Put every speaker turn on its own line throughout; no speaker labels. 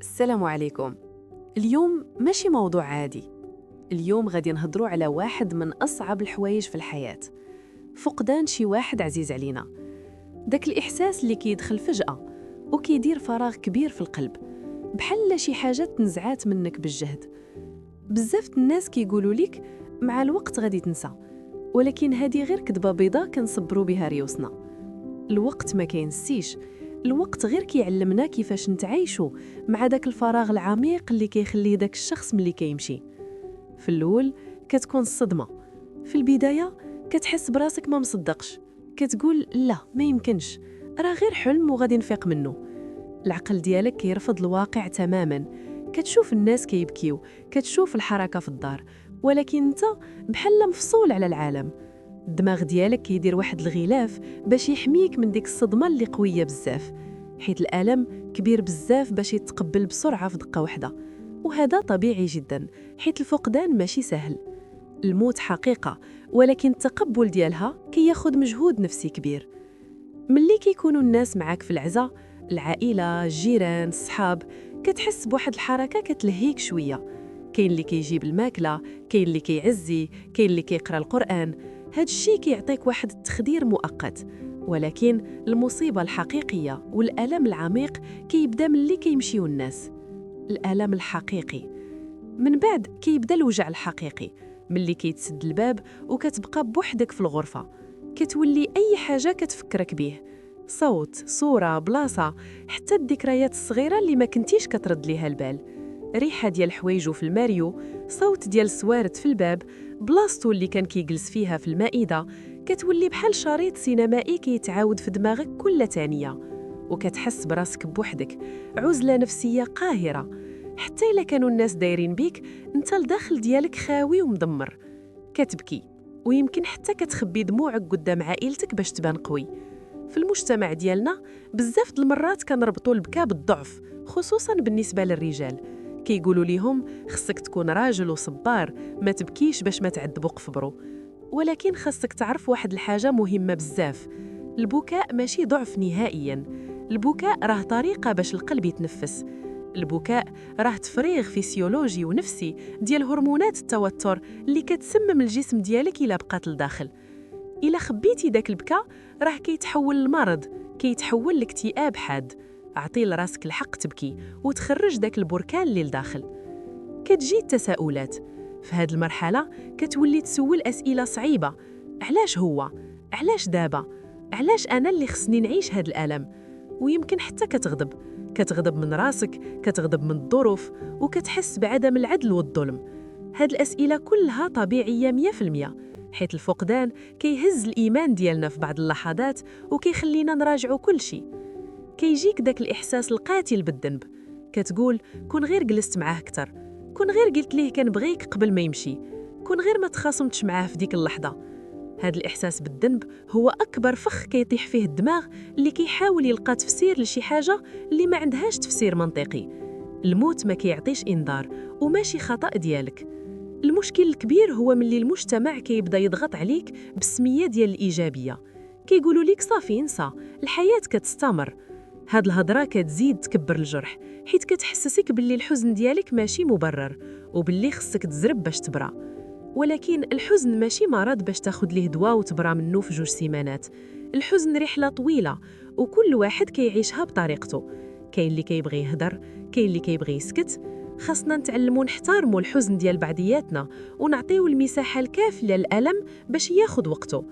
السلام عليكم. اليوم ماشي موضوع عادي. اليوم غادي نهضروا على واحد من أصعب الحوايج في الحياة، فقدان شي واحد عزيز علينا. داك الإحساس اللي كيدخل فجأة وكيدير فراغ كبير في القلب، بحال شي حاجة تنزعات منك بالجهد. بزاف الناس كيقولوا ليك مع الوقت غادي تنسى، ولكن هذه غير كذبة بيضاء كنصبروا بها ريوسنا. الوقت ما كينسيش، الوقت غير كيعلمنا كيفاش نتعايشوا مع داك الفراغ العميق اللي كيخليه داك الشخص ملي كيمشي. في الأول كتكون الصدمة، في البداية كتحس براسك ما مصدقش، كتقول لا ما يمكنش، راه غير حلم وغادي نفيق منه. العقل ديالك كيرفض الواقع تماما، كتشوف الناس كيبكيو، كتشوف الحركة في الدار، ولكن انت بحال مفصول على العالم. الدماغ ديالك كيدير واحد الغلاف باش يحميك من ديك الصدمة اللي قوية بزاف، حيت الألم كبير بزاف باش يتقبل بسرعة في دقة واحدة. وهذا طبيعي جدا، حيت الفقدان ماشي سهل. الموت حقيقة، ولكن التقبل ديالها كياخد مجهود نفسي كبير. ملي كيكونوا الناس معاك في العزا، العائلة، الجيران، الصحاب، كتحس بواحد الحركة كتلهيك شوية. كاين اللي كيجيب الماكلة، كاين اللي كيعزي، كاين اللي كيقرأ القرآن. هاد الشي كيعطيك واحد التخدير مؤقت، ولكن المصيبة الحقيقية والألم العميق كيبدا ملي كيمشيو الناس. الألم الحقيقي من بعد كيبدا الوجع الحقيقي، ملي كيتسد الباب وكتبقى بوحدك في الغرفة. كتولي أي حاجة كتفكرك بيه، صوت، صورة، بلاصة، حتى الذكريات الصغيرة اللي ما كنتيش كترد ليها البال. ريحة ديال حوايجو في الماريو، صوت ديال السوارد في الباب، بلاصتو اللي كان كيجلس فيها في المائدة، كتولي بحال شريط سينمائي كيتعاود في دماغك كل ثانية. وكتحس براسك بوحدك، عزلة نفسية قاهرة. حتى إلا كانوا الناس دايرين بيك، انت الداخل ديالك خاوي ومدمر. كتبكي، ويمكن حتى كتخبي دموعك قدام عائلتك باش تبان قوي. في المجتمع ديالنا بزاف د المرات كنربطوا البكاء بالضعف، خصوصا بالنسبة للرجال. كيقولوا ليهم خصك تكون راجل وصبار، ما تبكيش باش ما تعذبوا قفبرو. ولكن خصك تعرف واحد الحاجة مهمة بزاف، البكاء ماشي ضعف نهائيا. البكاء راه طريقة باش القلب يتنفس. البكاء راه تفريغ فسيولوجي ونفسي ديال هرمونات التوتر اللي كتسمم الجسم ديالك إلا بقات لداخل. إلا خبيتي داك البكاء راه كيتحول لمرض، كيتحول لاكتئاب حاد. أعطي لراسك الحق تبكي وتخرج داك البركان اللي لداخل. كتجي التساؤلات في هاد المرحلة، كتولي تسول أسئلة صعيبة. علاش هو؟ علاش دابا؟ علاش أنا اللي خصني نعيش هاد الألم؟ ويمكن حتى كتغضب من راسك، كتغضب من الظروف، وكتحس بعدم العدل والظلم. هاد الأسئلة كلها طبيعية 100%، حيث الفقدان كيهز الإيمان ديالنا في بعض اللحظات وكيخلينا نراجعوا كل شيء. كيجيك داك الإحساس القاتل بالذنب، كتقول كون غير جلست معاه أكتر، كون غير قلت ليه كنبغيك قبل ما يمشي، كون غير ما تخاصمتش معاه في ديك اللحظة. هاد الإحساس بالذنب هو أكبر فخ كيطيح فيه الدماغ، اللي كيحاول يلقى تفسير لشي حاجة اللي ما عندهاش تفسير منطقي. الموت ما كيعطيش إنذار وماشي خطأ ديالك. المشكل الكبير هو ملي المجتمع كيبدا يضغط عليك بالسمية ديال الإيجابية. كيقولوا ليك صافي انسى، الحياة كتستمر. هاد الهضرة كتزيد تكبر الجرح، حيت كتحسسك باللي الحزن ديالك ماشي مبرر، وباللي خصك تزرب باش تبرى. ولكن الحزن ماشي مرض باش تاخد ليه دواء وتبرى منه في 2 سيمانات. الحزن رحلة طويلة، وكل واحد كيعيشها بطريقته. كاين اللي كيبغي يهدر، كاين اللي كيبغي يسكت. خاصنا نتعلموا نحترموا الحزن ديال بعضياتنا، ونعطيو المساحة الكافية للألم باش ياخد وقته.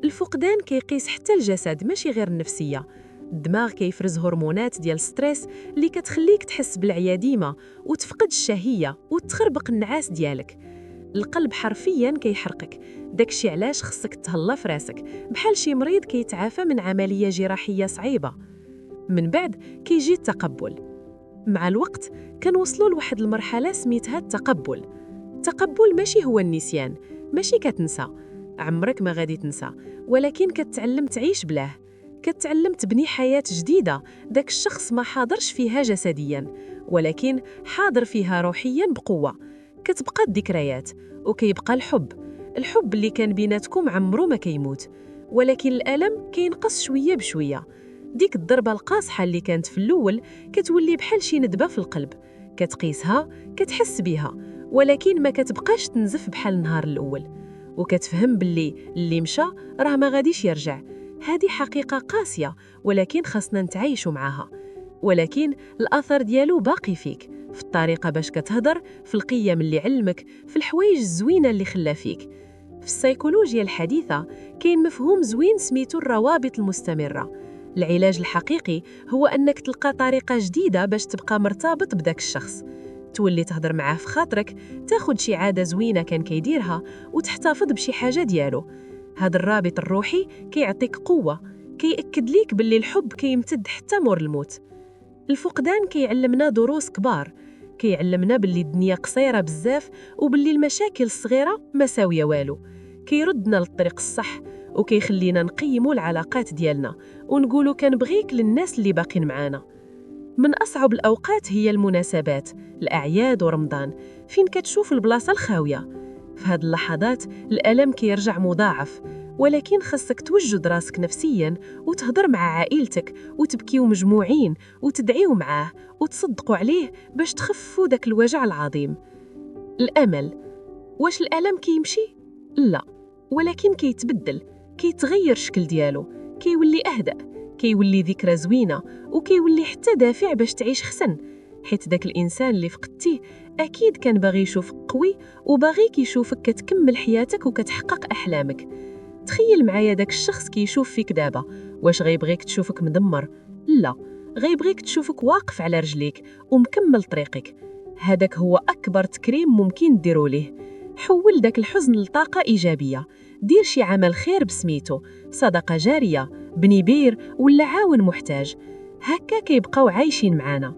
الفقدان كيقيس حتى الجسد ماشي غير النفسية. الدماغ كيفرز هرمونات ديال الستريس اللي كتخليك تحس بالعيا ديما، وتفقد الشهية وتخربق النعاس ديالك. القلب حرفياً كيحرقك، داكشي علاش خصك تهلا في راسك بحال شي مريض كيتعافى من عملية جراحية صعيبة. من بعد كيجي التقبل. مع الوقت كنوصلوا لواحد المرحلة سميتها التقبل. التقبل ماشي هو النسيان، ماشي كتنسى، عمرك ما غادي تنسى، ولكن كتعلم تعيش بلاه. كتعلم تبني حياة جديدة، داك الشخص ما حاضرش فيها جسدياً، ولكن حاضر فيها روحياً بقوة. كتبقى الذكريات، وكيبقى الحب اللي كان بيناتكم عمرو ما كيموت، ولكن الألم كينقص شوية بشوية. ديك الضربة القاصحة اللي كانت في الأول كتولي بحال شي ندبة في القلب، كتقيسها، كتحس بيها، ولكن ما كتبقاش تنزف بحال النهار الأول، وكتفهم باللي اللي مشى راه ما غاديش يرجع. هذه حقيقة قاسية، ولكن خاصنا نتعايشوا معها. ولكن الأثر ديالو باقي فيك، في الطريقة باش كتهضر، في القيم اللي علمك، في الحوايج الزوينة اللي خلا فيك. في السيكولوجيا الحديثة كاين مفهوم زوين سميتو الروابط المستمرة. العلاج الحقيقي هو أنك تلقى طريقة جديدة باش تبقى مرتبط بداك الشخص، تولي تهضر معاه في خاطرك، تاخد شي عادة زوينة كان كيديرها وتحتفظ بشي حاجة ديالو. هذا الرابط الروحي كيعطيك قوة، كيأكد ليك باللي الحب كيمتد حتى مور الموت. الفقدان كيعلمنا دروس كبار، كيعلمنا باللي الدنيا قصيرة بزاف وباللي المشاكل الصغيرة ما ساوية والو. كيردنا للطريق الصح وكيخلينا نقيموا العلاقات ديالنا ونقولوا كنبغيك للناس اللي باقين معانا. من أصعب الأوقات هي المناسبات، الأعياد ورمضان، فين كتشوف البلاصة الخاوية. في هاد اللحظات الألم كيرجع مضاعف، ولكن خاصك توجد راسك نفسياً وتهضر مع عائلتك وتبكيو مجموعين وتدعيو معاه وتصدقوا عليه باش تخفوا داك الوجع العظيم. الأمل، واش الألم كيمشي؟ لا، ولكن كيتبدل، كيتغير شكل ديالو، كيولي أهدأ، كيولي ذكرى زوينة، وكيولي حتى دافع باش تعيش خسن، حيت داك الإنسان اللي فقدتيه أكيد كان باغي يشوفك قوي وباغيك يشوفك كتكمل حياتك وكتحقق أحلامك. تخيل معايا داك الشخص كيشوف فيك دابا، واش غيبغيك تشوفك مدمر؟ لا، غيبغيك تشوفك واقف على رجليك ومكمل طريقك. هذاك هو أكبر تكريم ممكن ديرو ليه. حول داك الحزن لطاقة إيجابية، دير شي عمل خير بسميتو، صدقة جارية، بني بير ولا عاون محتاج، هكا كيبقاو عايشين معانا.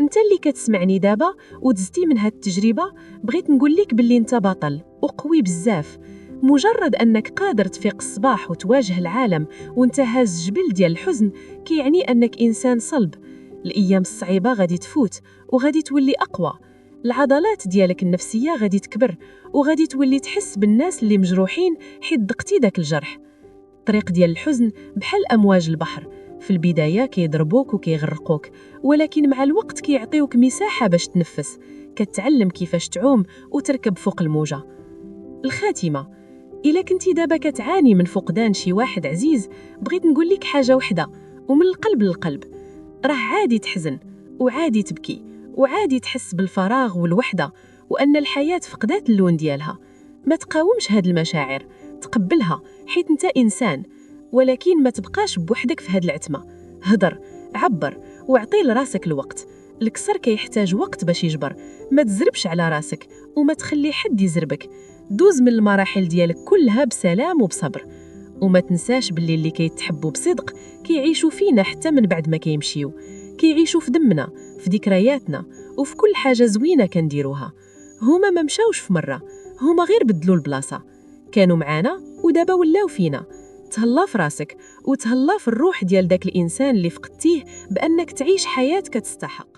انت اللي كتسمعني دابا ودزتي من هاد التجربة، بغيت نقول لك باللي انت بطل وقوي بزاف. مجرد أنك قادر تفيق الصباح وتواجه العالم وانت هاز جبل ديال الحزن كيعني أنك إنسان صلب. الأيام الصعيبة غادي تفوت وغادي تولي أقوى، العضلات ديالك النفسية غادي تكبر وغادي تولي تحس بالناس اللي مجروحين حيت دقتي داك الجرح. الطريق ديال الحزن بحال أمواج البحر، في البداية كيضربوك وكيغرقوك، ولكن مع الوقت كيعطيوك مساحة باش تنفس، كتعلم كيفاش تعوم وتركب فوق الموجة. الخاتمة، إلا كنتي دابا كتعاني من فقدان شي واحد عزيز، بغيت نقول لك حاجة وحدة ومن القلب للقلب: راه عادي تحزن وعادي تبكي وعادي تحس بالفراغ والوحدة، وأن الحياة فقدات اللون ديالها. ما تقاومش هاد المشاعر، تقبلها حيت انت إنسان، ولكن ما تبقاش بوحدك في هاد العتمة. هدر، عبر، واعطي لراسك الوقت. الكسر كيحتاج وقت باش يجبر، ما تزربش على راسك وما تخلي حد يزربك. دوز من المراحل ديالك كلها بسلام وبصبر، وما تنساش باللي اللي كيتحبوا بصدق كيعيشوا فينا حتى من بعد ما كيمشيو، كيعيشوا في دمنا، في ذكرياتنا، وفي كل حاجة زوينة كنديروها. هما ما مشاوش في مرة، هما غير بدلوا البلاصة، كانوا معانا ودابا ولاو فينا. تهلا في راسك وتهلا في الروح ديال داك الإنسان اللي فقدتيه بأنك تعيش حياة كتستحق.